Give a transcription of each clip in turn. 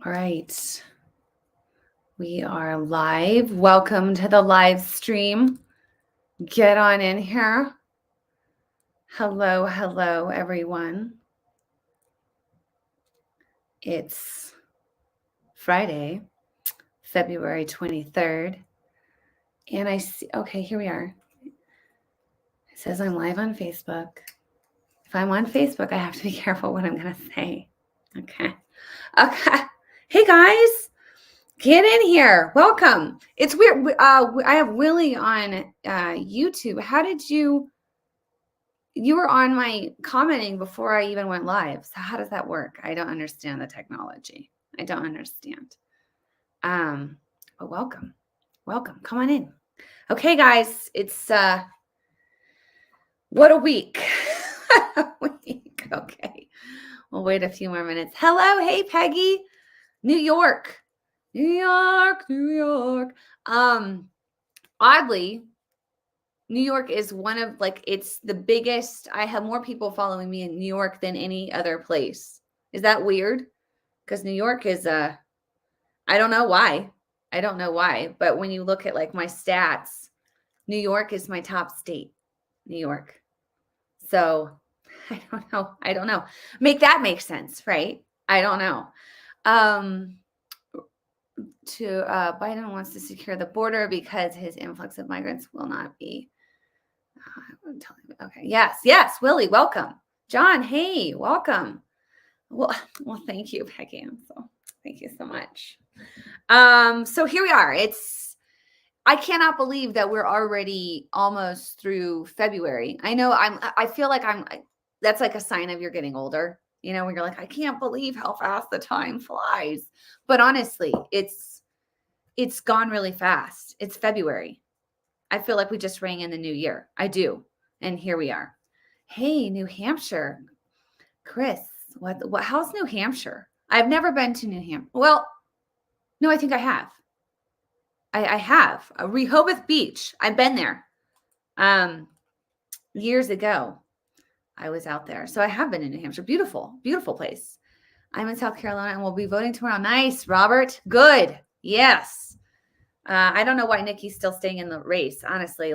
All right. We are live. Welcome to the live stream. Get on in here. Hello, everyone. It's Friday, February 23rd. And I see, okay, here we are. It says I'm live on Facebook. If I'm on Facebook, I have to be careful what I'm going to say. Okay. Hey, guys. Get in here. Welcome. It's weird. I have Willie on YouTube. How did you were on my commenting before I even went live. So how does that work? I don't understand the technology. I don't understand. But welcome. Welcome. Come on in. Okay, guys. It's what a week. Okay. We'll wait a few more minutes. Hello. Hey, Peggy. New York. Oddly, New York is one of it's the biggest. I have more people following me in New York than any other place. Is that weird? Because New York is I don't know why. But when you look at my stats, New York is my top state. New York. So I don't know. Make that make sense, right? I don't know. Biden wants to secure the border because his influx of migrants will not be. Okay. Yes. Willie, welcome. John, hey, welcome. Well, thank you, Peggy. Thank you so much. So here we are. I cannot believe that we're already almost through February. I know I feel like that's like a sign of you're getting older, when you're like, I can't believe how fast the time flies. But honestly, it's gone really fast. It's February. I feel like we just rang in the new year. I do. And here we are. Hey, New Hampshire. Chris, how's New Hampshire? I've never been to New Hampshire. Well, no, I think I have. I have. Rehoboth Beach. I've been there. Years ago, I was out there. So I have been in New Hampshire. Beautiful, beautiful place. I'm in South Carolina and we'll be voting tomorrow. Nice, Robert. Good. Yes. I don't know why Nikki's still staying in the race. Honestly,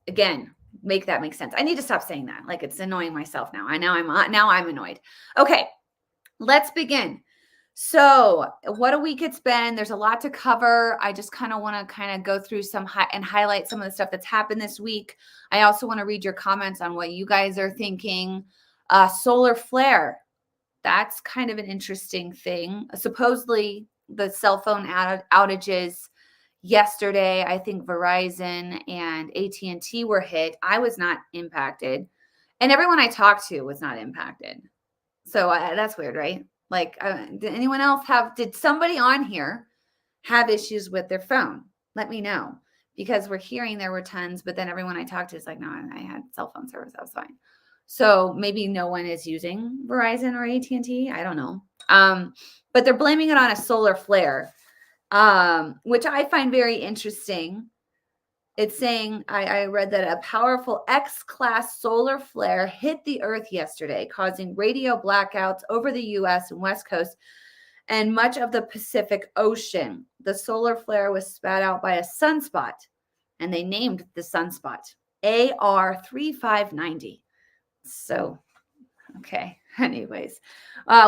again, make that make sense. I need to stop saying that. It's annoying myself now. Now I'm annoyed. Okay, let's begin. So what a week it's been. There's a lot to cover. I just kind of want to go through some and highlight some of the stuff that's happened this week. I also want to read your comments on what you guys are thinking. Solar flare. That's kind of an interesting thing. Supposedly the cell phone outages yesterday, I think Verizon and AT&T were hit. I was not impacted. And everyone I talked to was not impacted. So that's weird, right? Did anyone else did somebody on here have issues with their phone? Let me know, because we're hearing there were tons, but then everyone I talked to is like, no, I had cell phone service. I was fine. So maybe no one is using Verizon or AT&T. I don't know. But they're blaming it on a solar flare, which I find very interesting. It's saying, I read that a powerful X-class solar flare hit the Earth yesterday, causing radio blackouts over the U.S. and West Coast and much of the Pacific Ocean. The solar flare was spat out by a sunspot, and they named the sunspot AR3590. So, okay. Anyways,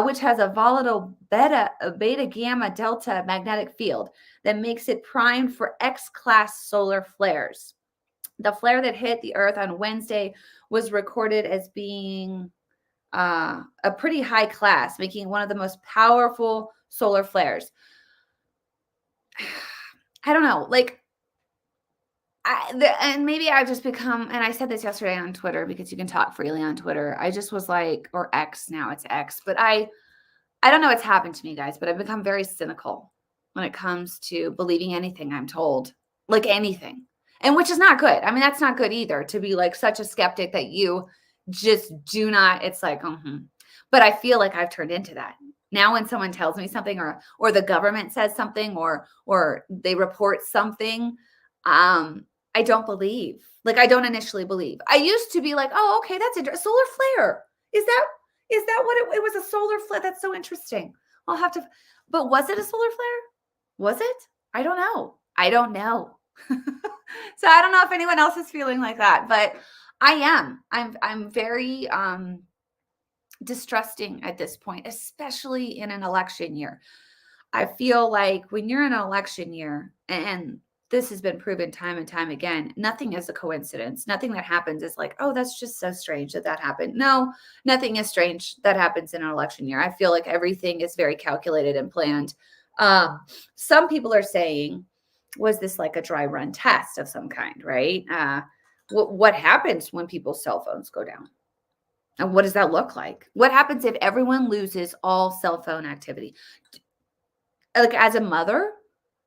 which has a volatile beta gamma delta magnetic field that makes it primed for X-class solar flares. The flare that hit the Earth on Wednesday was recorded as being a pretty high class, making it one of the most powerful solar flares. I don't know, and maybe I've just become, and I said this yesterday on Twitter because you can talk freely on Twitter. I just was like, or X, now it's X, but I don't know what's happened to me, guys, but I've become very cynical when it comes to believing anything I'm told, anything, and which is not good. I mean, that's not good either, to be such a skeptic that you just do not, it's but I feel like I've turned into that. Now when someone tells me something or the government says something or they report something, I don't believe. I don't initially believe. I used to be like, oh, okay, that's interesting. Solar flare. Is Is that what it was? A solar flare? That's so interesting. I'll have to, but was it a solar flare? Was it? I don't know. I don't know. So I don't know if anyone else is feeling like that, but I am. I'm very distrusting at this point, especially in an election year. I feel like when you're in an election year, and this has been proven time and time again, nothing is a coincidence. Nothing that happens is like, oh, that's just so strange that that happened. No, nothing is strange that happens in an election year. I feel like everything is very calculated and planned. Some people are saying, was this like a dry run test of some kind, right? What happens when people's cell phones go down? And what does that look like? What happens if everyone loses all cell phone activity? Like as a mother,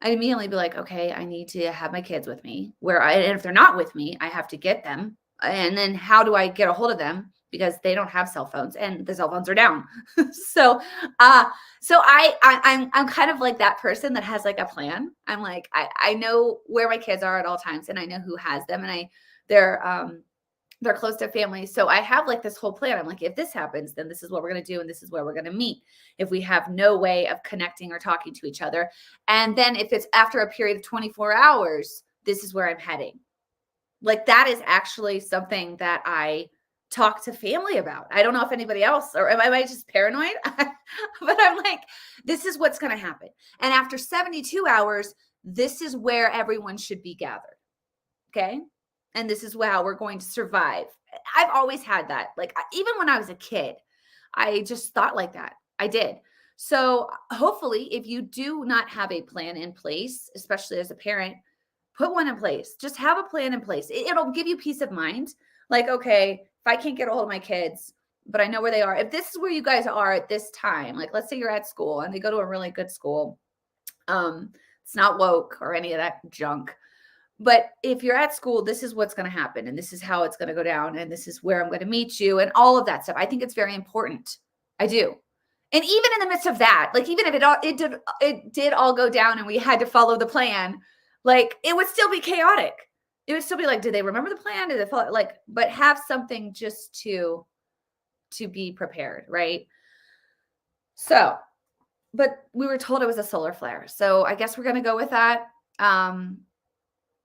I'd immediately be like, okay, I need to have my kids with me. And if they're not with me, I have to get them. And then how do I get a hold of them? Because they don't have cell phones and the cell phones are down. So I'm kind of like that person that has like a plan. I'm like, I know where my kids are at all times and I know who has them and they're close to family. So I have like this whole plan. I'm like, if this happens, then this is what we're going to do. And this is where we're going to meet. If we have no way of connecting or talking to each other. And then if it's after a period of 24 hours, this is where I'm heading. Like that is actually something that I talk to family about. I don't know if anybody else, or am I just paranoid? But I'm like, this is what's going to happen. And after 72 hours, this is where everyone should be gathered. Okay. And this is how we're going to survive. I've always had that. Like, even when I was a kid, I just thought like that. I did. So hopefully, if you do not have a plan in place, especially as a parent, put one in place. Just have a plan in place. It'll give you peace of mind. Like, okay, if I can't get a hold of my kids, but I know where they are. If this is where you guys are at this time, like let's say you're at school and they go to a really good school. It's not woke or any of that junk. But if you're at school, this is what's going to happen. And this is how it's going to go down. And this is where I'm going to meet you and all of that stuff. I think it's very important. I do. And even in the midst of that, like even if it did all go down and we had to follow the plan, like it would still be chaotic. It would still be like, did they remember the plan? Did they follow, like, but have something just to be prepared, right? So, but we were told it was a solar flare. So I guess we're going to go with that.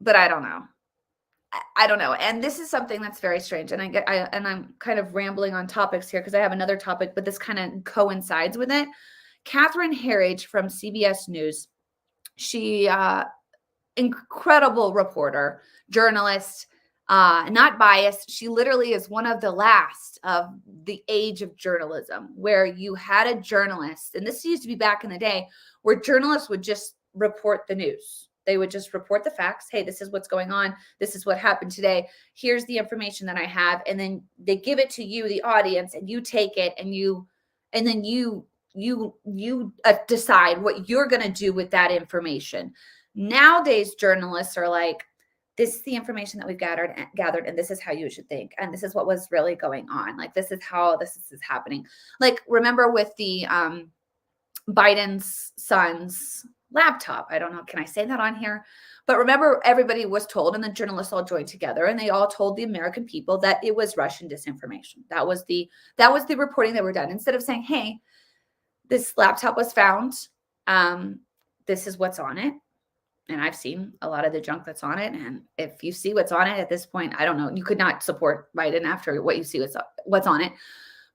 But I don't know. I don't know. And this is something that's very strange. And I'm kind of rambling on topics here because I have another topic, but this kind of coincides with it. Catherine Herridge from CBS News, she, incredible reporter, journalist, not biased. She literally is one of the last of the age of journalism where you had a journalist, and this used to be back in the day, where journalists would just report the news. They would just report the facts. Hey, this is what's going on. This is what happened today. Here's the information that I have. And then they give it to you, the audience, and you take it and then you decide what you're going to do with that information. Nowadays, journalists are like, this is the information that we've gathered, and this is how you should think. And this is what was really going on. Like, this is how this is happening. Like, remember with the Biden's son's laptop. I don't know. Can I say that on here? But remember, everybody was told, and the journalists all joined together, and they all told the American people that it was Russian disinformation. That was the reporting that were done. Instead of saying, hey, this laptop was found. This is what's on it. And I've seen a lot of the junk that's on it. And if you see what's on it at this point, I don't know, you could not support Biden after what you see what's on it.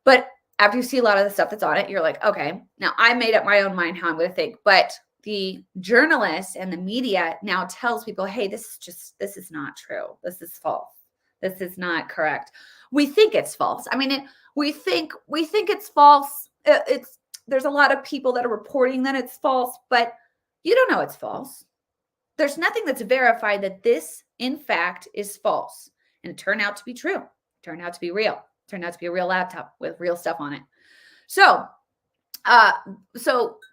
But after you see a lot of the stuff that's on it, you're like, okay, now I made up my own mind how I'm going to think. But the journalists and the media now tells people, hey, this is not true. This is false. This is not correct. We think it's false. I mean, we think it's false. There's a lot of people that are reporting that it's false, but you don't know it's false. There's nothing that's verified that this, in fact, is false. And it turned out to be true. It turned out to be real. It turned out to be a real laptop with real stuff on it. So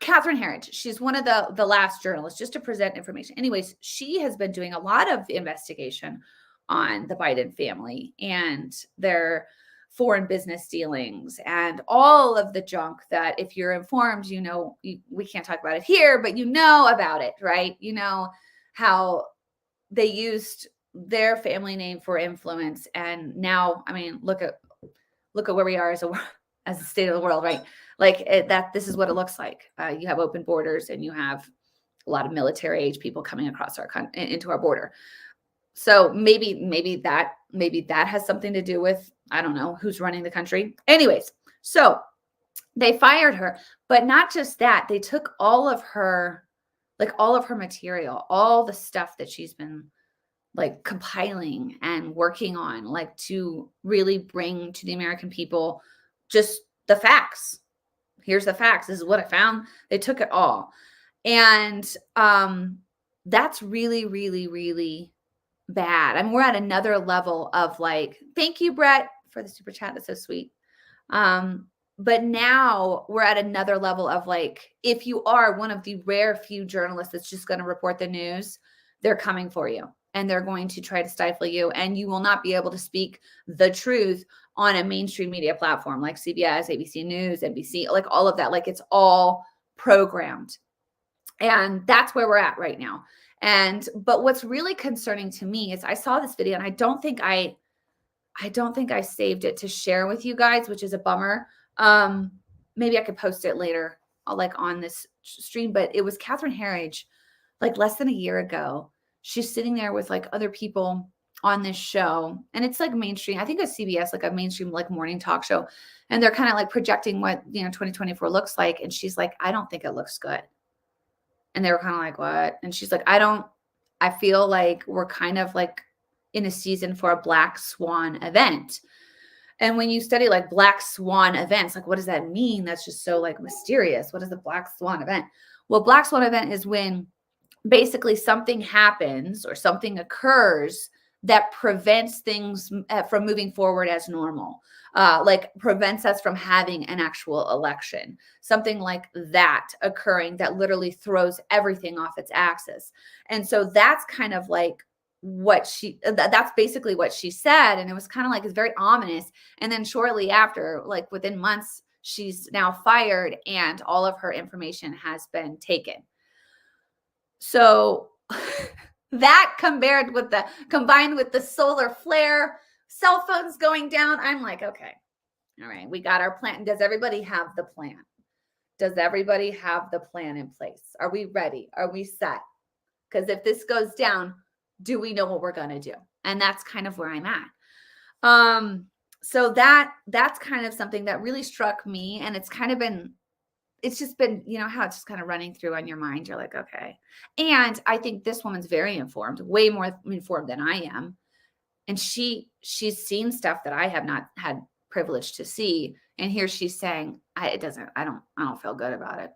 Catherine Herridge, she's one of the last journalists just to present information. Anyways, she has been doing a lot of investigation on the Biden family and their foreign business dealings and all of the junk that, if you're informed, you know, we can't talk about it here, but you know about it, right? You know how they used their family name for influence. And now, I mean, look at where we are as the state of the world, right? Like that, this is what it looks like. You have open borders and you have a lot of military age people coming across into our border. So maybe that has something to do with, I don't know, who's running the country. Anyways, so they fired her, but not just that, they took all of her material, all the stuff that she's been like compiling and working on, like to really bring to the American people just the facts. Here's the facts. This is what I found. They took it all. And that's really, really, really bad. I mean, we're at another level of like, thank you, Brett, for the super chat. That's so sweet. But now we're at another level of like, if you are one of the rare few journalists that's just going to report the news, they're coming for you and they're going to try to stifle you, and you will not be able to speak the truth on a mainstream media platform like CBS, ABC News, NBC, like all of that. Like it's all programmed. And that's where we're at right now. But what's really concerning to me is I saw this video and I don't think I saved it to share with you guys, which is a bummer. Maybe I could post it later, like on this stream, but it was Catherine Herridge, like less than a year ago. She's sitting there with like other people on this show, and it's like mainstream. I think it's CBS, like a mainstream, like morning talk show. And they're kind of like projecting what, 2024 looks like. And she's like, I don't think it looks good. And they were kind of like, what? And she's like, I feel like we're kind of like in a season for a black swan event. And when you study like black swan events, like what does that mean? That's just so like mysterious. What is the black swan event? Well, black swan event is when basically something happens or something occurs that prevents things from moving forward as normal, like prevents us from having an actual election, something like that occurring that literally throws everything off its axis. And so that's kind of like that's basically what she said. And it was kind of like, it's very ominous. And then shortly after, like within months, she's now fired and all of her information has been taken. So that combined with the solar flare, cell phones going down, I'm like, okay, all right, we got our plan. Does everybody have the plan? Does everybody have the plan in place? Are we ready? Are we set? Because if this goes down, do we know what we're going to do? And that's kind of where I'm at. So that's kind of something that really struck me. And it's just been, how it's just kind of running through on your mind. You're like, okay. And I think this woman's very informed, way more informed than I am. And she's seen stuff that I have not had privilege to see. And here she's saying, I don't feel good about it.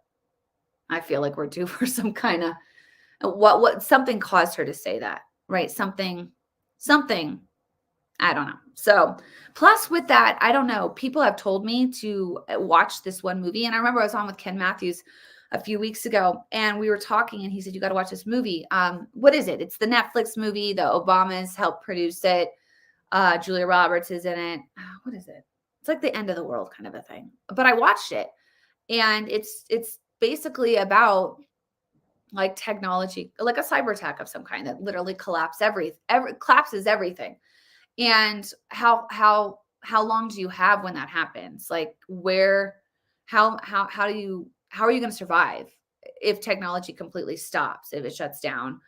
I feel like we're due for some kind of, something caused her to say that, right? Something, I don't know. So plus with that, I don't know, people have told me to watch this one movie. And I remember I was on with Ken Matthews a few weeks ago and we were talking and he said, you got to watch this movie. What is it? It's the Netflix movie. The Obamas helped produce it. Julia Roberts is in it. What is it? It's like the end of the world kind of a thing, but I watched it and it's basically about like technology, like a cyber attack of some kind that literally collapses everything. And how long do you have when that happens? Like how are you going to survive if technology completely stops, if it shuts down,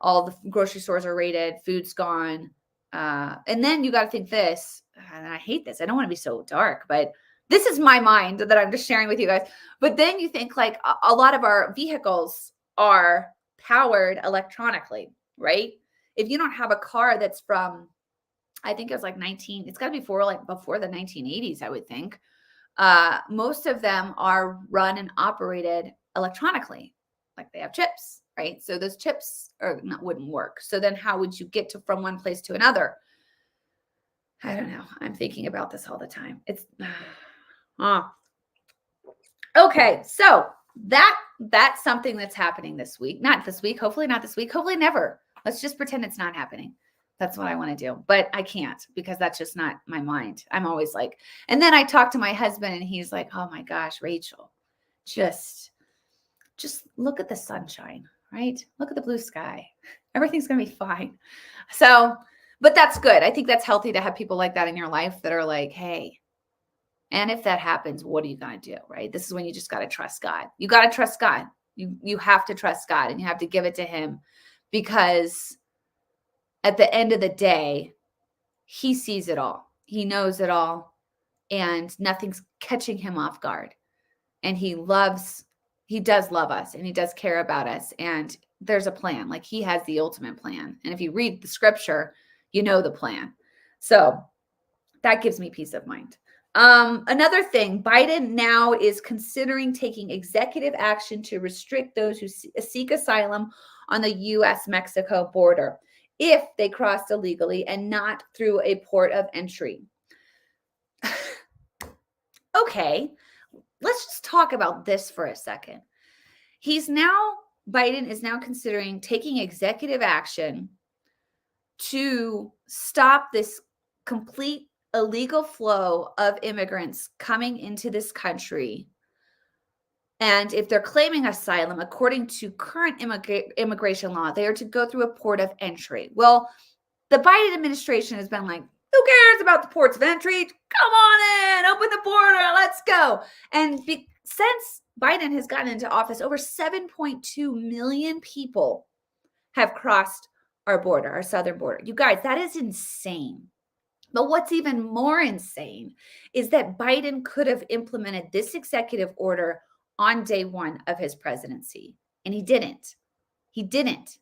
all the grocery stores are raided, food's gone. And then you got to think this, and I hate this. I don't want to be so dark, but this is my mind that I'm just sharing with you guys. But then you think like a lot of our vehicles are powered electronically, right? If you don't have a car that's from, I think it was like it's got to be before the 1980s, I would think. Most of them are run and operated electronically, like they have chips, right? So those chips wouldn't work. So then how would you get from one place to another? I don't know. I'm thinking about this all the time. It's okay. So that's something that's happening this week. Not this week. Hopefully not this week. Hopefully never. Let's just pretend it's not happening. That's what I want to do. But I can't because that's just not my mind. I'm always like, and then I talk to my husband and he's like, oh my gosh, Rachel, just look at the sunshine, right? Look at the blue sky. Everything's going to be fine. So, but that's good. I think that's healthy to have people like that in your life that are like, hey, And if that happens, what are you going to do, right? This is when you just got to trust God. You got to trust God. You have to trust God, and you have to give it to him, because at the end of the day, he sees it all. He knows it all, and nothing's catching him off guard. And he does love us, and he does care about us. And there's a plan. Like, he has the ultimate plan. And if you read the scripture, you know the plan. So that gives me peace of mind. Another thing, Biden now is considering taking executive action to restrict those who seek asylum on the U.S.-Mexico border if they crossed illegally and not through a port of entry. Okay, let's just talk about this for a second. Biden is now considering taking executive action to stop this complete illegal flow of immigrants coming into this country. And if they're claiming asylum, according to current immigration law, they are to go through a port of entry. Well, the Biden administration has been like, who cares about the ports of entry? Come on in, open the border, let's go. And since Biden has gotten into office, over 7.2 million people have crossed our border, our southern border. You guys, that is insane. But what's even more insane is that Biden could have implemented this executive order on day one of his presidency, and he didn't. He didn't.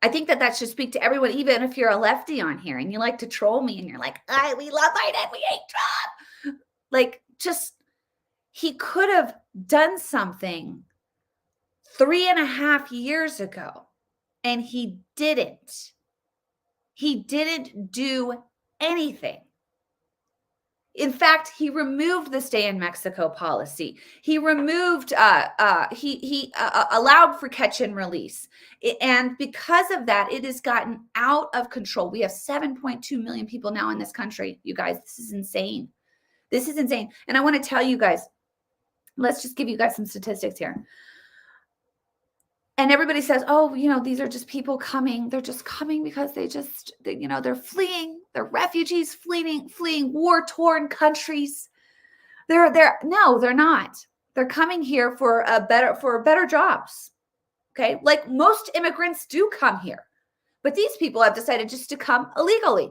I think that should speak to everyone, even if you're a lefty on here and you like to troll me and you're like, we love Biden, we hate Trump. Like, he could have done something 3.5 years ago, and he didn't. He didn't do anything. In fact, he removed the stay in Mexico policy. He removed, he allowed for catch and release. And because of that, it has gotten out of control. We have 7.2 million people now in this country. You guys, this is insane. This is insane. And I want to tell you guys, let's just give you guys some statistics here. And everybody says, oh, these are just people coming. They're just coming because they're fleeing. They're refugees fleeing war-torn countries. No, they're not. They're coming here for better jobs. Okay. Like, most immigrants do come here, but these people have decided just to come illegally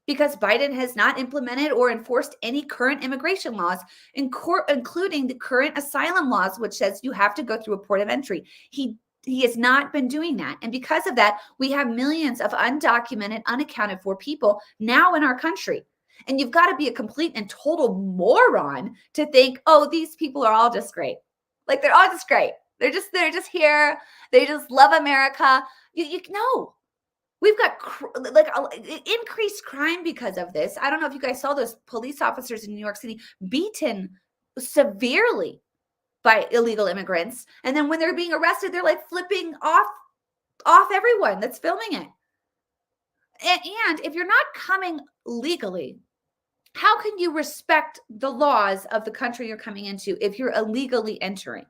because Biden has not implemented or enforced any current immigration laws, including the current asylum laws, which says you have to go through a port of entry. He has not been doing that. And because of that, we have millions of undocumented, unaccounted for people now in our country. And you've got to be a complete and total moron to think, oh, these people are all just great. Like, they're all just great. They're just here. They just love America. You know, we've got increased crime because of this. I don't know if you guys saw those police officers in New York City beaten severely by illegal immigrants. And then when they're being arrested, they're like flipping off everyone that's filming it. And if you're not coming legally, how can you respect the laws of the country you're coming into if you're illegally entering?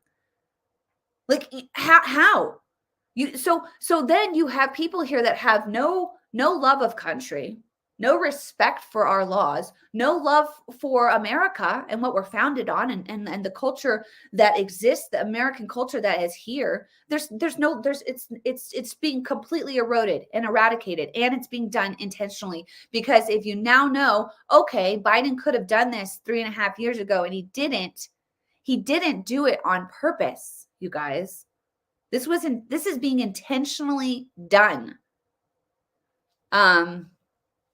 Like, how? So then you have people here that have no love of country, no respect for our laws, no love for America and what we're founded on, and the culture that exists, the American culture that is here. It's being completely eroded and eradicated, and it's being done intentionally, because if you now know, okay, Biden could have done this 3.5 years ago and he didn't do it on purpose, you guys. This is being intentionally done. And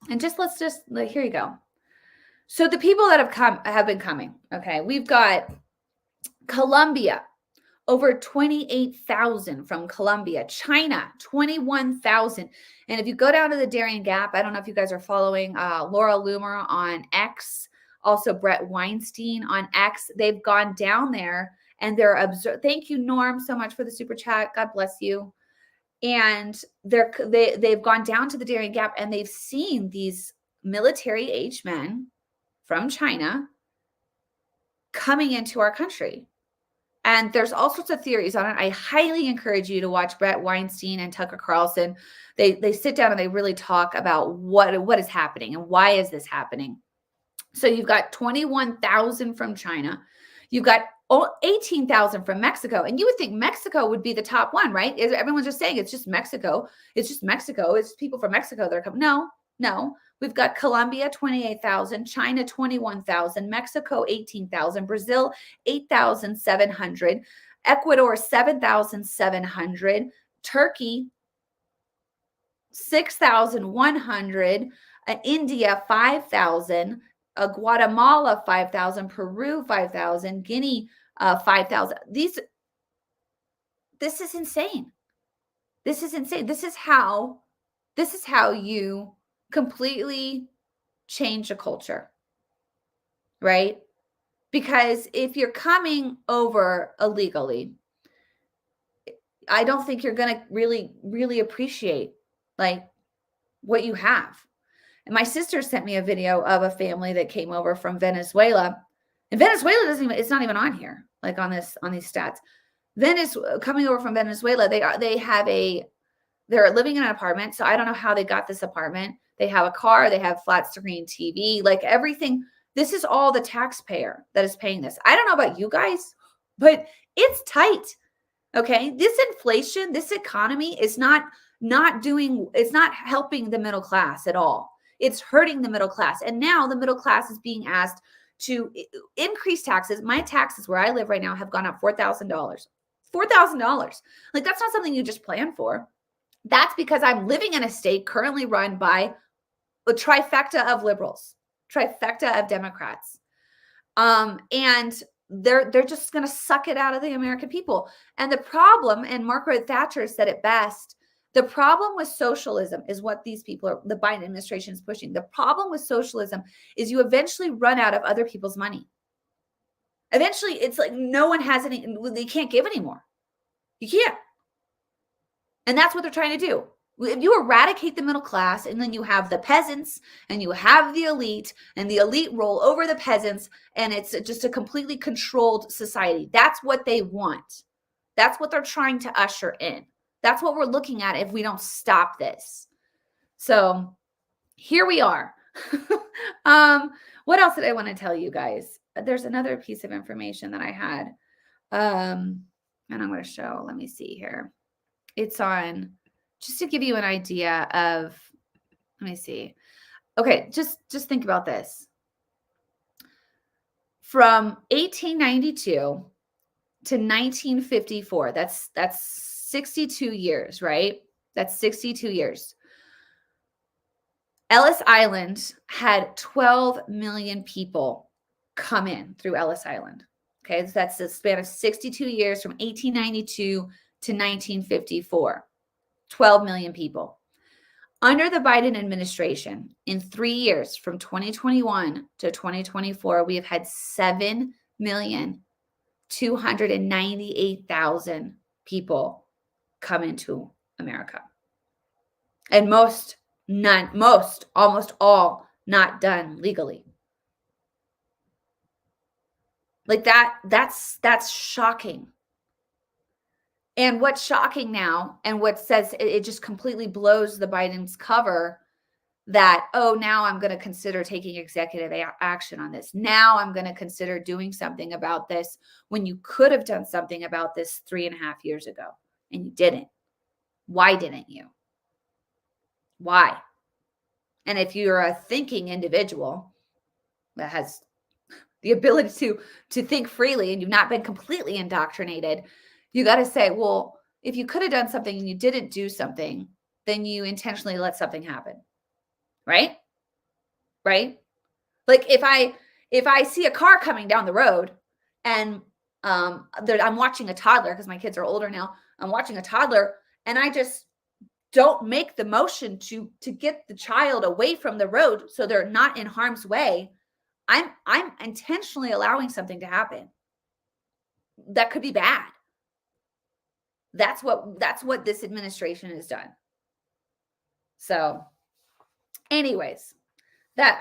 here you go. So the people that have been coming. Okay. We've got Colombia, over 28,000 from Colombia. China, 21,000. And if you go down to the Darien Gap, I don't know if you guys are following Laura Loomer on X, also Brett Weinstein on X. They've gone down there and they're Thank you, Norm, so much for the super chat. God bless you. And they've gone down to the Darien Gap and they've seen these military-age men from China coming into our country. And there's all sorts of theories on it. I highly encourage you to watch Brett Weinstein and Tucker Carlson. They sit down and they really talk about what is happening and why is this happening. So you've got 21,000 from China. You've got 18,000 from Mexico. And you would think Mexico would be the top one, right? Everyone's just saying it's just Mexico. It's just Mexico. It's people from Mexico that are coming. No. We've got Colombia, 28,000, China, 21,000, Mexico, 18,000, Brazil, 8,700, Ecuador, 7,700, Turkey, 6,100, India, 5,000, Guatemala, 5,000, Peru, 5,000, Guinea, 5,000. This is insane. This is insane. This is how you completely change a culture, right? Because if you're coming over illegally, I don't think you're going to really appreciate like what you have. And my sister sent me a video of a family that came over from Venezuela. And Venezuela it's not even on here, like on these stats. Coming over from Venezuela, they're living in an apartment. So I don't know how they got this apartment. They have a car, they have flat screen TV, like everything. This is all the taxpayer that is paying this. I don't know about you guys, but it's tight. Okay. This inflation, this economy is not helping the middle class at all. It's hurting the middle class. And now the middle class is being asked to increase taxes. My taxes where I live right now have gone up $4,000. $4,000. Like that's not something you just plan for. That's because I'm living in a state currently run by a trifecta of liberals, trifecta of Democrats. And they're just going to suck it out of the American people. And the problem, and Margaret Thatcher said it best, the problem with socialism is what the Biden administration is pushing. The problem with socialism is you eventually run out of other people's money. Eventually, it's like no one has any, they can't give anymore. You can't. And that's what they're trying to do. If you eradicate the middle class and then you have the peasants and you have the elite and the elite roll over the peasants and it's just a completely controlled society. That's what they want. That's what they're trying to usher in. That's what we're looking at if we don't stop this. So here we are. What else did I want to tell you guys? There's another piece of information that I had. And I'm going to show, let me see here. It's on, just to give you an idea of, let me see. Okay, just think about this. From 1892 to 1954, that's 62 years, right? That's 62 years. Ellis Island had 12 million people come in through Ellis Island. Okay, so that's a span of 62 years from 1892 to 1954. 12 million people. Under the Biden administration, in 3 years, from 2021 to 2024, we have had 7,298,000 people come into America. And almost all not done legally. Like that's shocking. And what's shocking now, and what says it just completely blows the Biden's cover that, oh, now I'm going to consider taking executive action on this. Now I'm going to consider doing something about this when you could have done something about this 3.5 years ago and you didn't. Why didn't you? Why? And if you're a thinking individual that has the ability to think freely and you've not been completely indoctrinated, you got to say, well, if you could have done something and you didn't do something, then you intentionally let something happen. Right? Right? Like if I see a car coming down the road and I'm watching a toddler, because my kids are older now, I'm watching a toddler and I just don't make the motion to get the child away from the road so they're not in harm's way, I'm intentionally allowing something to happen that could be bad. That's what this administration has done. So anyways, that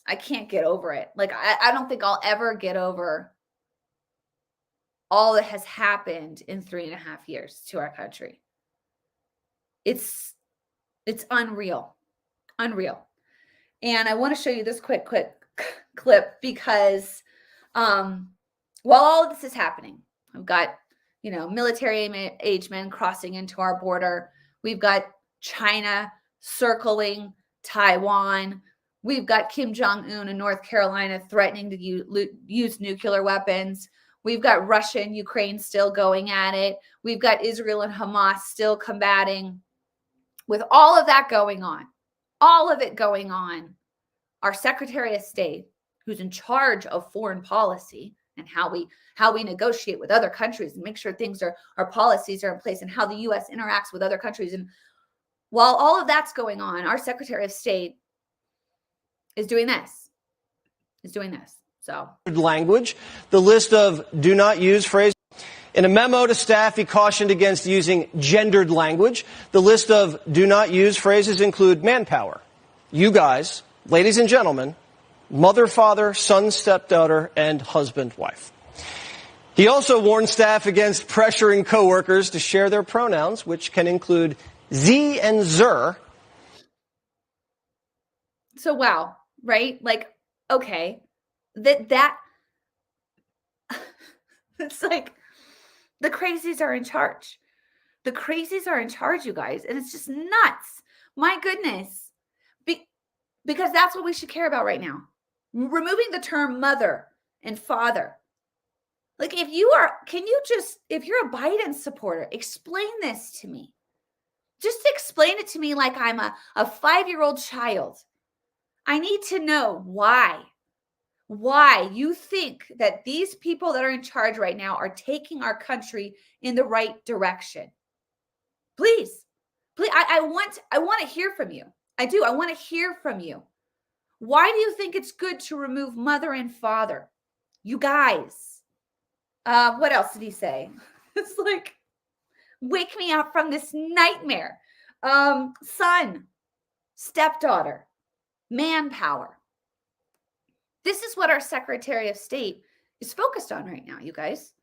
I can't get over it. Like I don't think I'll ever get over all that has happened in 3.5 years to our country. It's unreal. And I want to show you this quick clip because while all of this is happening, we've got, military age men crossing into our border. We've got China circling Taiwan. We've got Kim Jong-un in North Carolina threatening to use nuclear weapons. We've got Russia and Ukraine still going at it. We've got Israel and Hamas still combating. With all of that going on, all of it going on, our Secretary of State, who's in charge of foreign policy and how we negotiate with other countries and make sure our policies are in place and how the U.S. interacts with other countries. And while all of that's going on, our Secretary of State is doing this. So language, the list of do not use phrases. In a memo to staff, he cautioned against using gendered language. The list of do not use phrases include manpower, you guys, ladies and gentlemen, mother, father, son, stepdaughter, and husband, wife. He also warned staff against pressuring coworkers to share their pronouns, which can include Z and Zer. So, wow, right? Like, okay, that it's like the crazies are in charge. The crazies are in charge, you guys, and it's just nuts. My goodness. Because that's what we should care about right now. Removing the term mother and father. Like if you're a Biden supporter, explain this to me. Just explain it to me like I'm a 5-year-old child. I need to know why you think that these people that are in charge right now are taking our country in the right direction. Please, I want to hear from you. I do. I want to hear from you. Why do you think it's good to remove mother and father? You guys. What else did he say? It's like, wake me up from this nightmare. Son, stepdaughter, manpower. This is what our Secretary of State is focused on right now, you guys.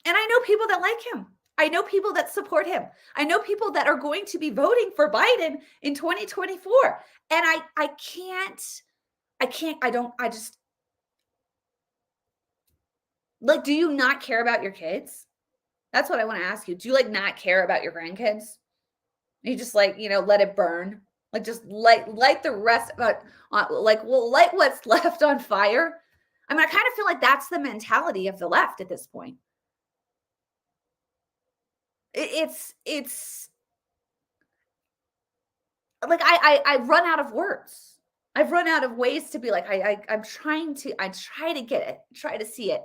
And I know people that like him. I know people that support him. I know people that are going to be voting for Biden in 2024. And I just, like, do you not care about your kids? That's what I want to ask you. Do you not care about your grandkids? You just let it burn. Like just light the rest of it, light what's left on fire. I mean, I kind of feel like that's the mentality of the left at this point. It's like I run out of words. I've run out of ways to be like, I try to get it, try to see it.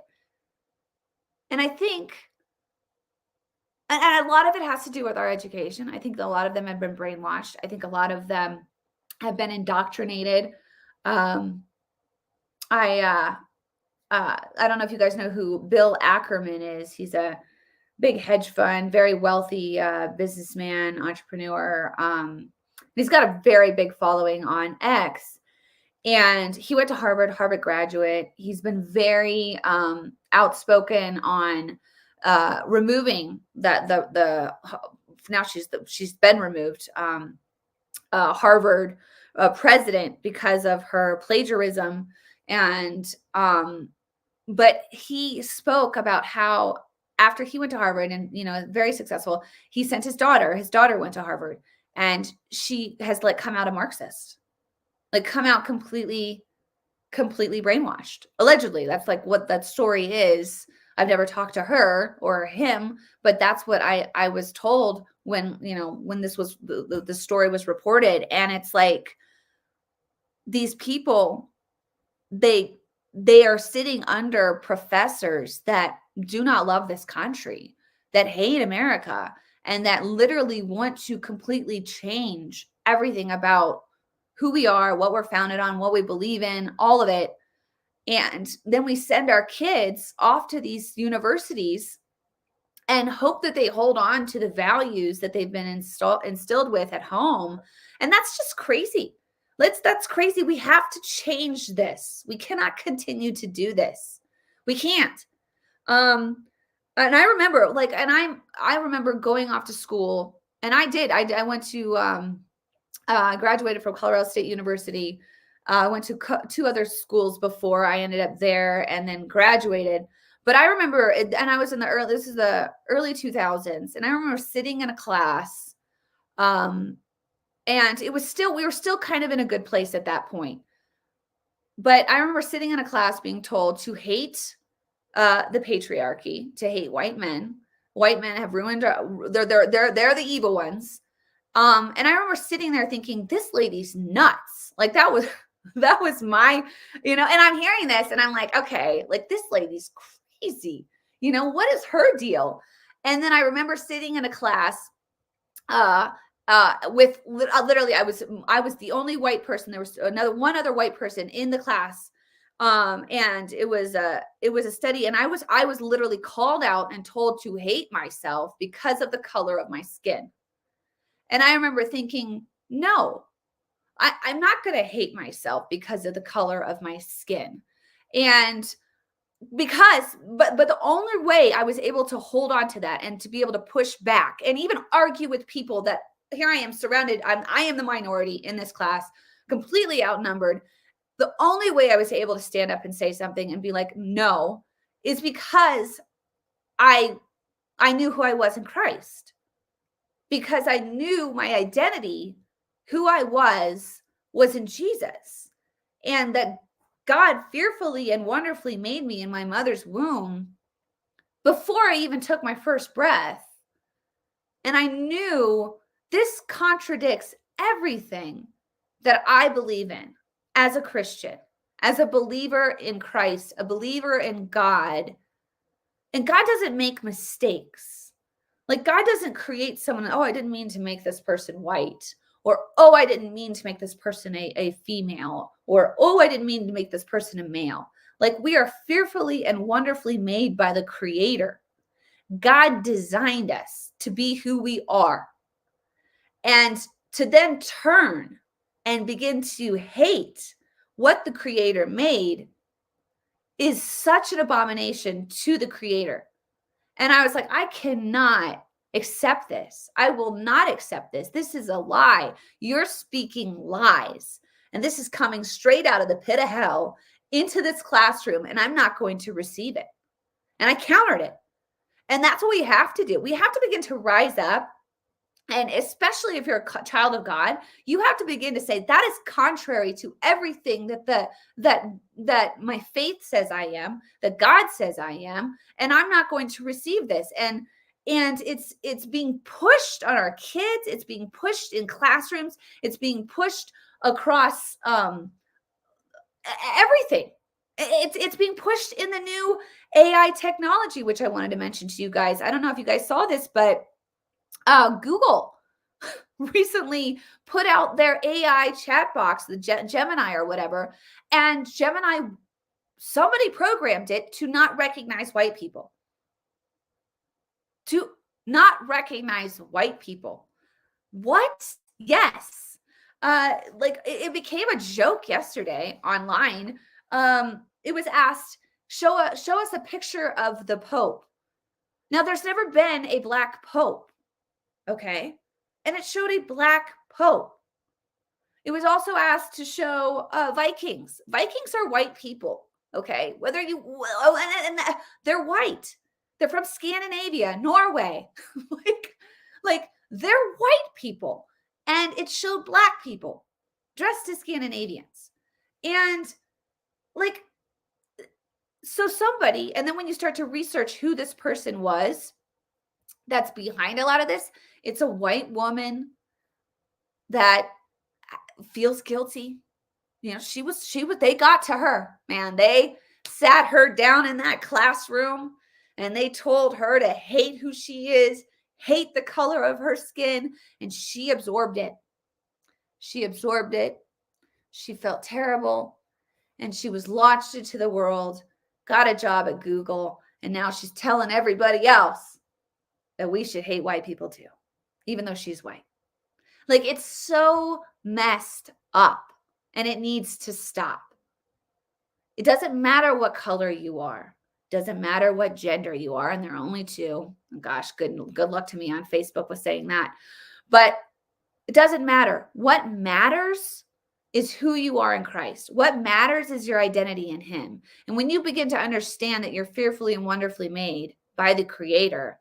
And I think, and a lot of it has to do with our education. I think a lot of them have been brainwashed. I think a lot of them have been indoctrinated. I don't know if you guys know who Bill Ackerman is. He's a big hedge fund, very wealthy businessman, entrepreneur. He's got a very big following on X. And he went to Harvard graduate. He's been very outspoken on removing now she's been removed, Harvard president because of her plagiarism. And but he spoke about how after he went to Harvard and very successful, he sent his daughter went to Harvard, and she has come out a Marxist, come out completely brainwashed. Allegedly, that's what that story is. I've never talked to her or him, but that's what I was told when this was the story was reported. And it's like these people, they are sitting under professors that do not love this country, that hate America, and that literally want to completely change everything about who we are, what we're founded on, what we believe in, all of it. And then we send our kids off to these universities and hope that they hold on to the values that they've been instilled with at home. And that's just crazy. That's crazy. We have to change this. We cannot continue to do this. We can't. And I remember I remember going off to school, and I went to, graduated from Colorado State University. I went to two other schools before I ended up there and then graduated. But I remember, and I was in this is the early 2000s. And I remember sitting in a class, and we were still kind of in a good place at that point. But I remember sitting in a class being told to hate the patriarchy, to hate white men. White men have ruined, they're the evil ones. And I remember sitting there thinking, this lady's nuts. Like that was my, and I'm hearing this and I'm like, okay, like this lady's crazy. What is her deal? And then I remember sitting in a class, with literally, I was the only white person. There was one other white person in the class. And it was a study, and I was literally called out and told to hate myself because of the color of my skin. And I remember thinking, no, I'm not going to hate myself because of the color of my skin. And but the only way I was able to hold on to that and to be able to push back and even argue with people that here I am surrounded, I am the minority in this class, completely outnumbered. The only way I was able to stand up and say something and be like, no, is because I knew who I was in Christ. Because I knew my identity, who I was in Jesus. And that God fearfully and wonderfully made me in my mother's womb before I even took my first breath. And I knew this contradicts everything that I believe in as a Christian, as a believer in Christ, a believer in God. And God doesn't make mistakes. Like God doesn't create someone, oh, I didn't mean to make this person white. Or, oh, I didn't mean to make this person a female. Or, oh, I didn't mean to make this person a male. Like we are fearfully and wonderfully made by the Creator. God designed us to be who we are. And to then turn and begin to hate what the Creator made is such an abomination to the Creator. And I was like, I cannot accept this. I will not accept this. This is a lie. You're speaking lies. And this is coming straight out of the pit of hell into this classroom, and I'm not going to receive it. And I countered it. And that's what we have to do. We have to begin to rise up. And especially if you're a child of God, you have to begin to say that is contrary to everything that my faith says I am, that God says I am, and I'm not going to receive this. And it's being pushed on our kids. It's being pushed in classrooms. It's being pushed across everything. It's being pushed in the new AI technology, which I wanted to mention to you guys. I don't know if you guys saw this, but Google recently put out their AI chat box, the Gemini or whatever, and Gemini, somebody programmed it to not recognize white people. To not recognize white people. What? Yes. Like it became a joke yesterday online. It was asked, show us a picture of the Pope. Now, there's never been a black Pope. Okay. And it showed a black Pope. It was also asked to show Vikings. Vikings are white people. Okay. Whether and they're white. They're from Scandinavia, Norway. like they're white people. And it showed black people dressed as Scandinavians. And so somebody, and then when you start to research who this person was that's behind a lot of this, it's a white woman that feels guilty. She was, they got to her, man. They sat her down in that classroom and they told her to hate who she is, hate the color of her skin, and she absorbed it. She absorbed it. She felt terrible, and she was launched into the world, got a job at Google, and now she's telling everybody else that we should hate white people too, even though she's white. Like, it's so messed up, and it needs to stop. It doesn't matter what color you are. Doesn't matter what gender you are, and there are only two. Gosh, good luck to me on Facebook with saying that. But it doesn't matter. What matters is who you are in Christ. What matters is your identity in him. And when you begin to understand that you're fearfully and wonderfully made by the Creator,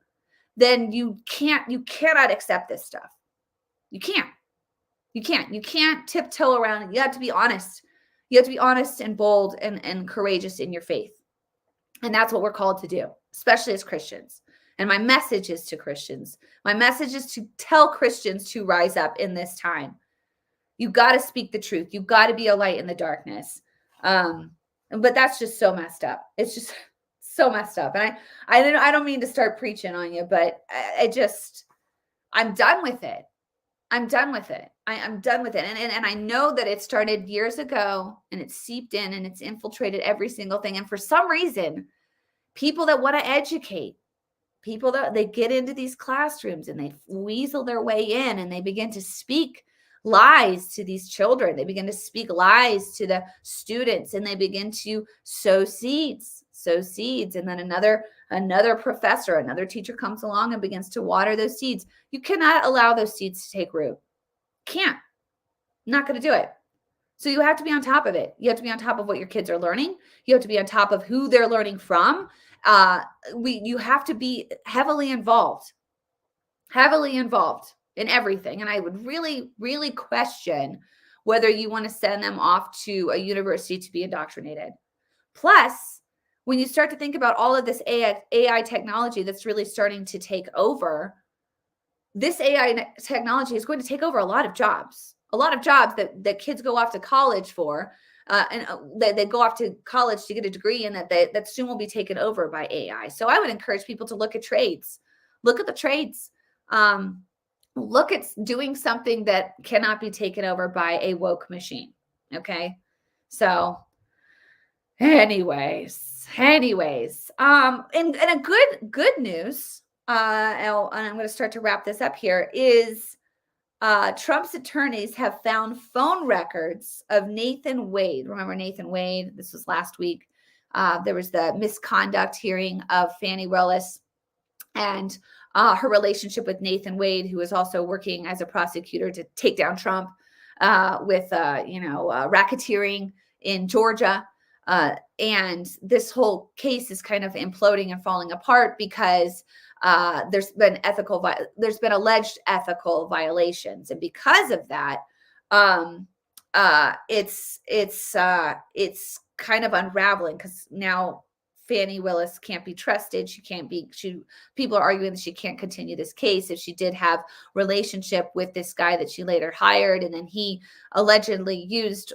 then you cannot accept this stuff. You can't tiptoe around it. You have to be honest. You have to be honest and bold and courageous in your faith. And that's what we're called to do, especially as Christians. And my message is to Christians. My message is to tell Christians to rise up in this time. You got to speak the truth. You got to be a light in the darkness. But that's just so messed up. It's just so messed up. And I don't mean to start preaching on you, but I'm done with it. I'm done with it. I'm done with it. And I know that it started years ago and it's seeped in and it's infiltrated every single thing. And for some reason, people that want to educate, people that they get into these classrooms and they weasel their way in and they begin to speak lies to these children. They begin to speak lies to the students and they begin to sow seeds. And then another professor, another teacher comes along and begins to water those seeds. You cannot allow those seeds to take root. Can't. Not going to do it. So you have to be on top of it. You have to be on top of what your kids are learning. You have to be on top of who they're learning from. You have to be heavily involved in everything. And I would really, really question whether you want to send them off to a university to be indoctrinated. Plus, when you start to think about all of this AI technology that's really starting to take over, this AI technology is going to take over a lot of jobs that kids go off to college for, and they go off to college to get a degree, and that soon will be taken over by AI. So I would encourage people to look at trades. Look at the trades. Look at doing something that cannot be taken over by a woke machine. Okay. So anyways, and a good news, and I'm going to start to wrap this up here, is Trump's attorneys have found phone records of Nathan Wade. Remember Nathan Wade? This was last week. There was the misconduct hearing of Fanni Willis and her relationship with Nathan Wade, who was also working as a prosecutor to take down Trump with racketeering in Georgia. And this whole case is kind of imploding and falling apart because there's been alleged ethical violations, and because of that, it's kind of unraveling because now Fanni Willis can't be trusted. People are arguing that she can't continue this case if she did have relationship with this guy that she later hired. And then he allegedly used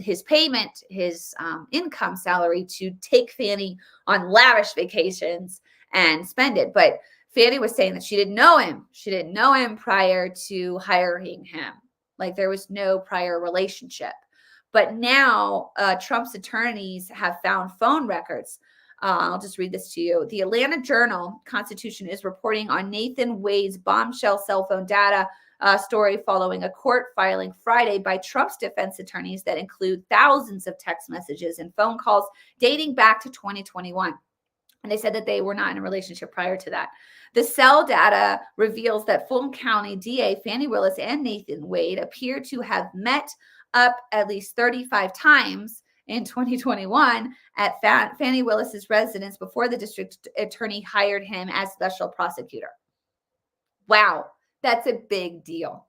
his payment, his income salary to take Fanni on lavish vacations and spend it. But Fanni was saying that she didn't know him. She didn't know him prior to hiring him. Like there was no prior relationship. But now Trump's attorneys have found phone records. I'll just read this to you. The Atlanta Journal-Constitution is reporting on Nathan Wade's bombshell cell phone data story following a court filing Friday by Trump's defense attorneys that include thousands of text messages and phone calls dating back to 2021. And they said that they were not in a relationship prior to that. The cell data reveals that Fulton County DA Fanni Willis and Nathan Wade appear to have met up at least 35 times in 2021 at Fanni Willis's residence before the district attorney hired him as special prosecutor. Wow, that's a big deal.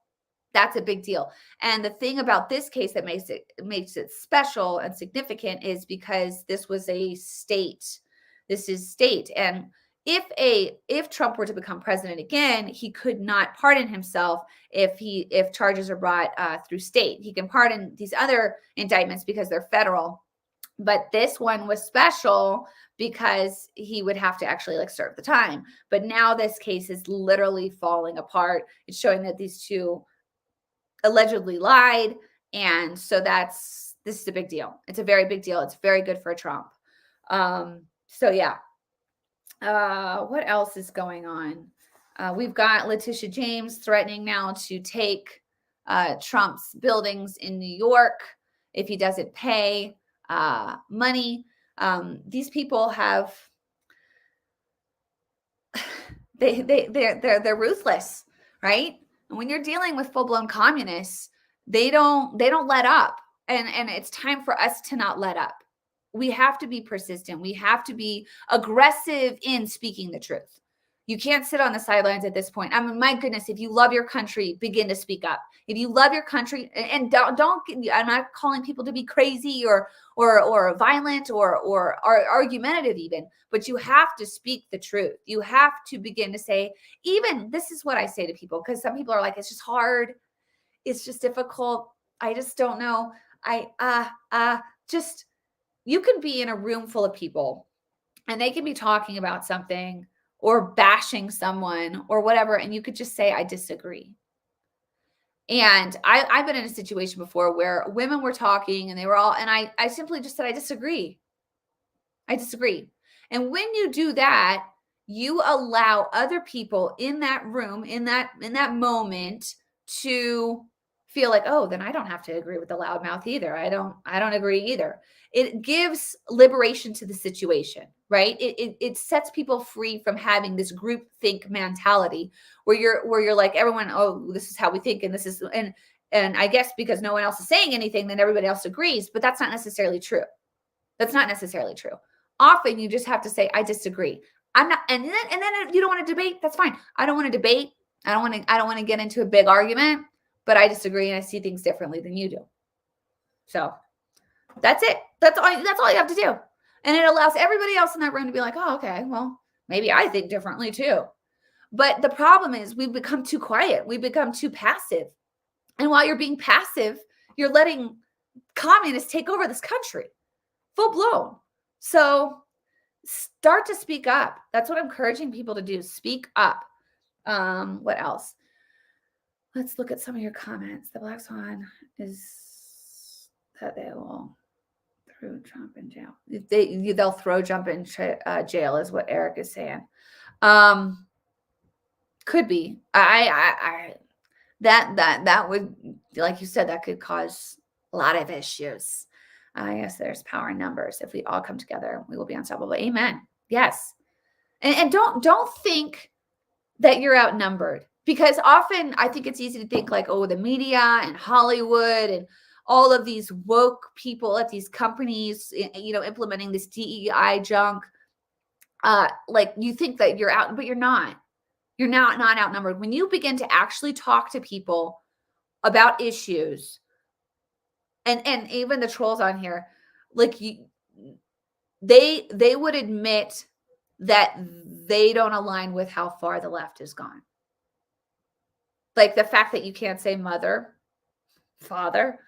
That's a big deal. And the thing about this case that makes it special and significant is because this was a state. This is state. And if Trump were to become president again, he could not pardon himself if charges are brought through state. He can pardon these other indictments because they're federal, but this one was special because he would have to actually serve the time. But now this case is literally falling apart. It's showing that these two allegedly lied, and so this is a big deal. It's a very big deal. It's very good for Trump. So yeah. What else is going on? We've got Letitia James threatening now to take Trump's buildings in New York if he doesn't pay money. These people have they're ruthless, right? And when you're dealing with full-blown communists, they don't let up. and it's time for us to not let up. We have to be persistent. We have to be aggressive in speaking the truth. You can't sit on the sidelines at this point. I mean, my goodness, if you love your country, begin to speak up. If you love your country, and don't I'm not calling people to be crazy or violent or argumentative even, but you have to speak the truth. You have to begin to say, even this is what I say to people, because some people are like, it's just hard. It's just difficult. I just don't know. Just, you can be in a room full of people and they can be talking about something or bashing someone or whatever, and you could just say, I disagree. And I've been in a situation before where women were talking and they were all, and I simply just said, I disagree. I disagree. And when you do that, you allow other people in that room, in that moment, to feel like, oh, then I don't have to agree with the loudmouth either. I don't agree either. It gives liberation to the situation, right? It sets people free from having this group think mentality where you're like, everyone, oh, this is how we think, and this is, and I guess because no one else is saying anything, then everybody else agrees, but that's not necessarily true. That's not necessarily true. Often you just have to say, I disagree. I'm not, and then if you don't want to debate, that's fine. I don't want to debate. I don't want to get into a big argument, but I disagree and I see things differently than you do. So that's it. That's all you have to do. And it allows everybody else in that room to be like, oh, okay, well, maybe I think differently too. But the problem is we become too quiet. We become too passive. And while you're being passive, you're letting communists take over this country full blown. So start to speak up. That's what I'm encouraging people to do. Speak up. What else? Let's look at some of your comments. The black swan is that they will throw Trump in jail. They'll throw Trump in jail is what Eric is saying. Could be. That would, like you said, that could cause a lot of issues. Yes, there's power in numbers. If we all come together, we will be unstoppable. Amen. Yes. And don't think that you're outnumbered, because often I think it's easy to think like, oh, the media and Hollywood and all of these woke people at these companies, implementing this DEI junk. Like you think that you're out, but you're not. You're not outnumbered. When you begin to actually talk to people about issues, and even the trolls on here, like they would admit that they don't align with how far the left has gone. Like the fact that you can't say mother, father,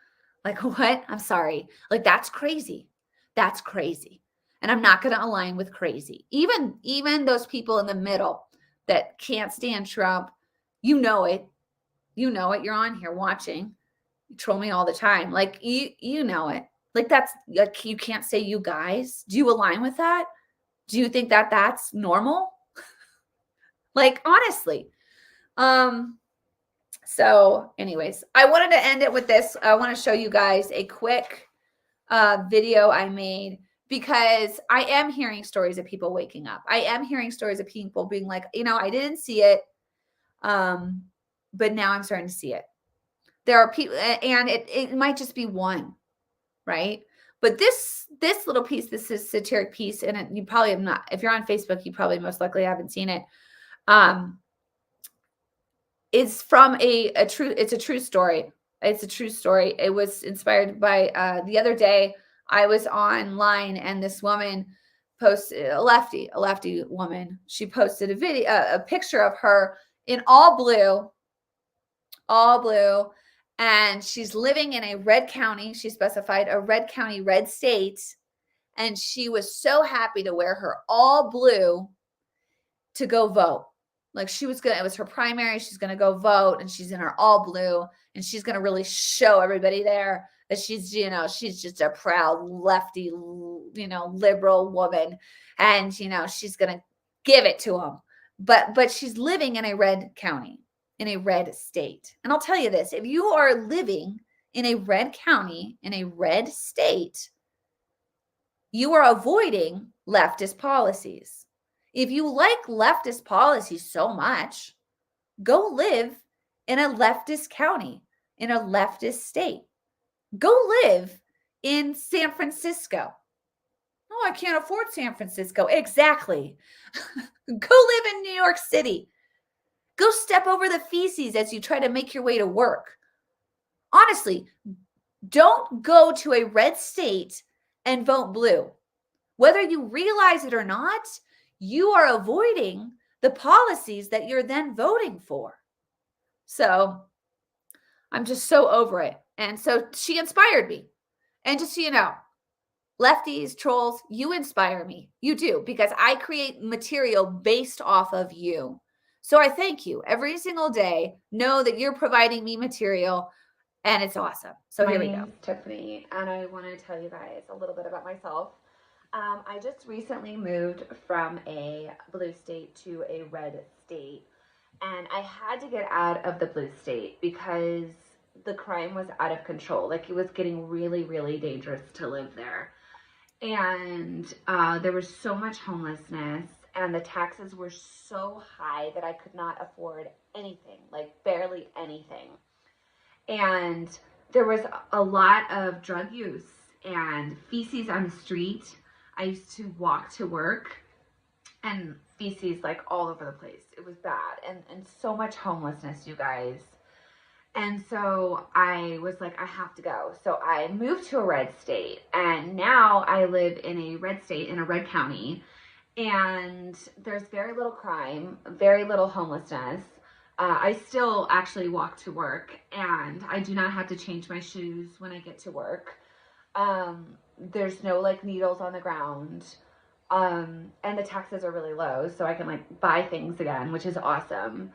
like what? I'm sorry. Like that's crazy. That's crazy. And I'm not going to align with crazy. Even those people in the middle that can't stand Trump, you know it. You know it. You're on here watching. You troll me all the time. Like you know it. Like that's like, you can't say you guys. Do you align with that? Do you think that that's normal? Like honestly. So anyways, I wanted to end it with this. I want to show you guys a quick video I made, because I am hearing stories of people waking up. I am hearing stories of people being like, I didn't see it. But now I'm starting to see it. There are people, and it might just be one, right? But this little piece, this is satiric piece, and you probably have not, if you're on Facebook, you probably most likely haven't seen it. It's from it's a true story. It's a true story. It was inspired by the other day I was online and this woman posted, a lefty woman. She posted a picture of her in all blue, and she's living in a red county. She specified a red county, red state, and she was so happy to wear her all blue to go vote. Like it was her primary. She's going to go vote, and she's in her all blue, and she's going to really show everybody there that she's just a proud lefty, liberal woman. And, she's going to give it to them. But she's living in a red county, in a red state. And I'll tell you this, if you are living in a red county, in a red state, you are avoiding leftist policies. If you like leftist policies so much, go live in a leftist county, in a leftist state. Go live in San Francisco. Oh, I can't afford San Francisco. Exactly. Go live in New York City. Go step over the feces as you try to make your way to work. Honestly, don't go to a red state and vote blue. Whether you realize it or not, you are avoiding the policies that you're then voting for. So I'm just so over it. And so she inspired me. And just so you know, lefties, trolls, you inspire me. You do, because I create material based off of you. So I thank you every single day. Know that you're providing me material and it's awesome. So here we go. My name's Tiffany, and I want to tell you guys a little bit about myself. I just recently moved from a blue state to a red state, and I had to get out of the blue state because the crime was out of control. Like, it was getting really, really dangerous to live there. And there was so much homelessness, and the taxes were so high that I could not afford anything, like barely anything. And there was a lot of drug use and feces on the street. I used to walk to work and feces like all over the place. It was bad. And so much homelessness, you guys. And so I was like, I have to go. So I moved to a red state, and now I live in a red state, in a red county, and there's very little crime, very little homelessness. I still actually walk to work, and I do not have to change my shoes when I get to work. There's no like needles on the ground. And the taxes are really low, so I can like buy things again, which is awesome.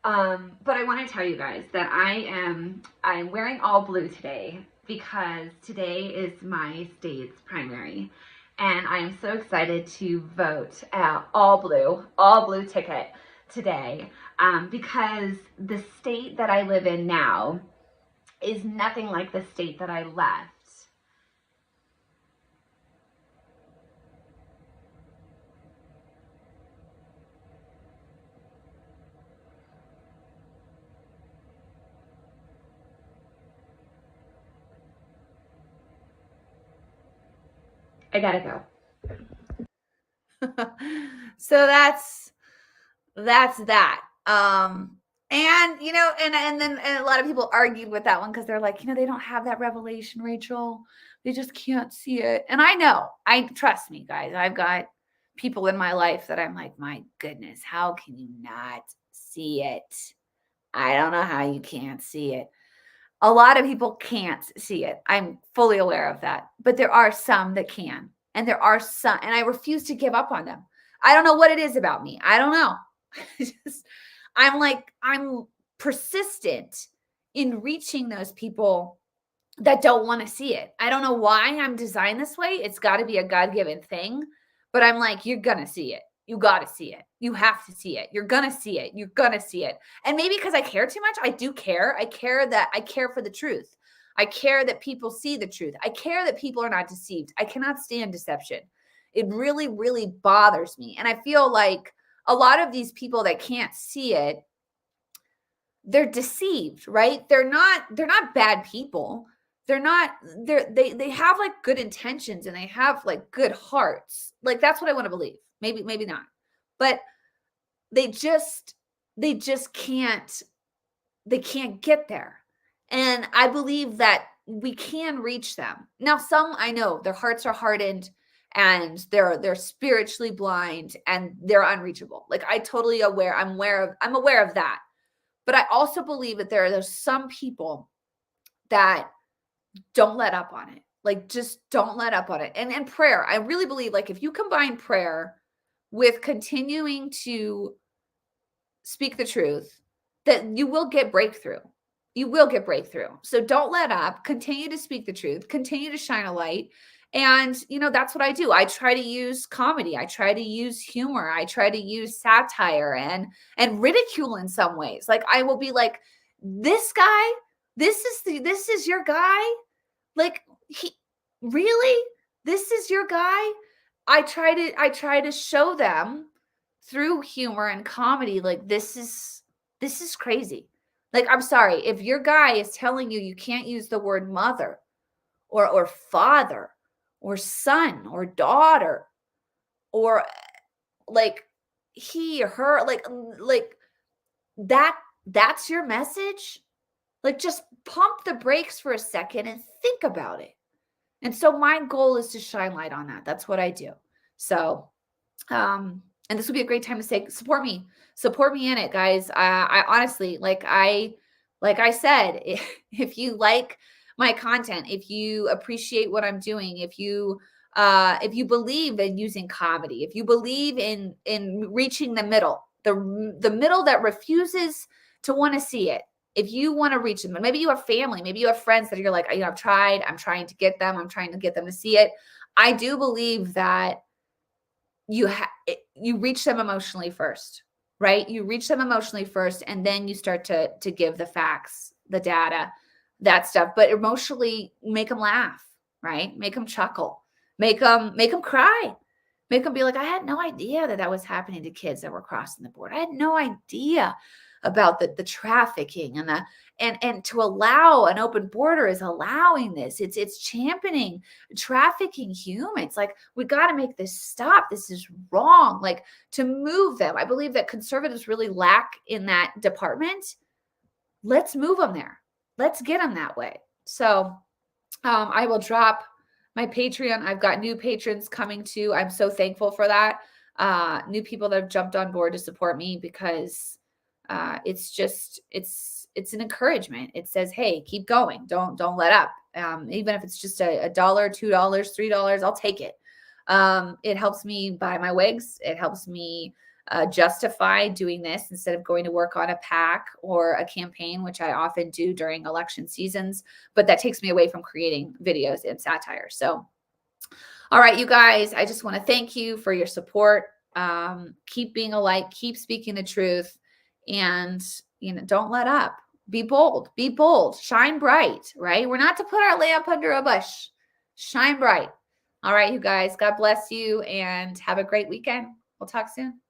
But I want to tell you guys that I'm wearing all blue today because today is my state's primary. And I am so excited to vote all blue ticket today, because the state that I live in now is nothing like the state that I left. I gotta go. So that's that. And you know, and then a lot of people argued with that one because they're like, you know, they don't have that revelation, Rachel. They just can't see it. And I know, trust me, guys. I've got people in my life that I'm like, my goodness, how can you not see it? I don't know how you can't see it. A lot of people can't see it. I'm fully aware of that. But there are some that can. And there are some, and I refuse to give up on them. I don't know what it is about me. I don't know. I'm persistent in reaching those people that don't want to see it. I don't know why I'm designed this way. It's got to be a God-given thing. But I'm like, you're going to see it. You got to see it. You have to see it. You're going to see it. You're going to see it. And maybe because I care too much, I do care. I care for the truth. I care that people see the truth. I care that people are not deceived. I cannot stand deception. It really, really bothers me. And I feel like a lot of these people that can't see it, they're deceived, right? They're not bad people. They have like good intentions and they have like good hearts. Like, that's what I want to believe. Maybe not. But they just can't get there. And I believe that we can reach them. Now, some, I know their hearts are hardened and they're spiritually blind and they're unreachable. Like, I'm aware of that. But I also believe that there's some people that don't let up on it. Like, just don't let up on it. And prayer, I really believe, like, if you combine prayer with continuing to speak the truth, that you will get breakthrough. You will get breakthrough. So don't let up. Continue to speak the truth. Continue to shine a light. And, you know, that's what I do. I try to use comedy. I try to use humor. I try to use satire and ridicule in some ways. Like, I will be like, this guy, this is your guy. Like, this is your guy. I try to show them through humor and comedy, like, this is crazy. Like, I'm sorry, if your guy is telling you can't use the word mother, or father or son or daughter, or like he or her, like that's your message. Like, just pump the brakes for a second and think about it. And so my goal is to shine light on that. That's what I do. So, and this would be a great time to say, support me in it, guys. I honestly, like I said, if you like my content, if you appreciate what I'm doing, if you believe in using comedy, if you believe in reaching the middle, the middle that refuses to want to see it. If you want to reach them, maybe you have family, maybe you have friends that you're like, I'm trying to get them to see it. I do believe that you reach them emotionally first, right? You reach them emotionally first, and then you start to give the facts, the data, that stuff. But emotionally, make them laugh, right? Make them chuckle, make them cry, make them be like, I had no idea that was happening to kids that were crossing the border. I had no idea about the trafficking and to allow an open border is allowing this. It's championing trafficking humans. Like, we got to make this stop. This is wrong. Like, to move them. I believe that conservatives really lack in that department. Let's move them there. Let's get them that way. So I will drop my Patreon. I've got new patrons coming too. I'm so thankful for that. New people that have jumped on board to support me, because it's an encouragement. It says, hey, keep going. Don't let up. Even if it's just $1, $2, $3, I'll take it. It helps me buy my wigs. It helps me justify doing this instead of going to work on a PAC or a campaign, which I often do during election seasons, but that takes me away from creating videos and satire. So, all right, you guys, I just want to thank you for your support. Keep being a light, keep speaking the truth, and don't let up. Be bold, shine bright, right? We're not to put our lamp under a bush. Shine bright. All right, you guys, God bless you and have a great weekend. We'll talk soon.